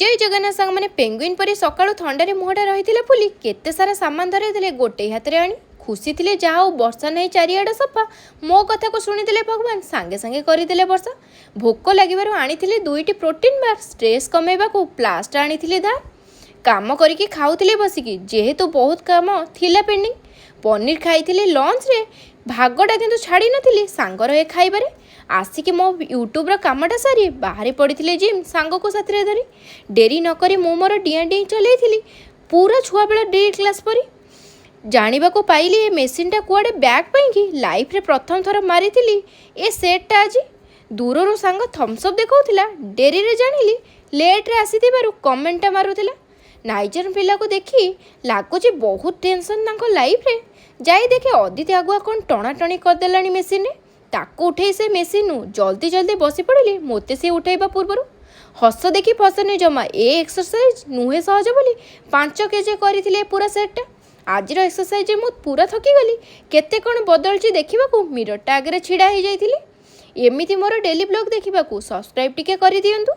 जय जगन्नाथ सांग मैंने पेंगुइन परी सकाळु थंडारे मुहटा रही फुली केते सारा सामान धरई गोटे हाथ में आनी खुशी थे जहा वर्षा नहीं चारिआड सफा मो कथा को शुणी भगवान सांगे सांगे करदे वर्षा भोक लगे आनी दुईटी प्रोटीन बार स्ट्रेस कमेवा को प्लास्ट आनी धार काम करके खाऊली बसिकी जेहेतु बहुत काम थिला पेंडिंग पनीर खाई लंच रे भागटा किंतु छाड़ी नथिली सांगर ए खाइबारे आसिकी मो यूट्यूब्र कामटा सारी बाहरी पड़ी जिम सांग को साथी धरी डेरी नक मु मोर डिया डी चलई पूरा छुआ बेला डी क्लास परी जानिबा को पाइली ए मेसीनटा कुआडे बैग पाई लाइफ रे प्रथम थर मारी ए सेटटा आज दूररू सांग थम्सअप देखौथिला डेरी रे जानिली लेट रे आसीथिबारु कमेंटा मारुथिला नाइजर पिला को देखी लगुच बहुत टेंशन तांको लाइफ रे जाई देखे अदिति आगुआ कौन टणाटणी करदेलानी मेसीन रे ताको उठे से मेसीन जल्दी जल्दी बसी पड़िली मोते से उठेबा पूर्वर हस देखी फसनी जमा ए एक्सरसाइज नुहे सहज बोली 5 केजी करथिले पूरा सेटटा आज एक्सरसाइज मु पूरा थकी गली केते कौन बदलची देखा मिररटा आगे छिड़ा हो जाइए एमती मोर डेली ब्लॉग देखा सब्सक्राइब टिके कर दियंतु।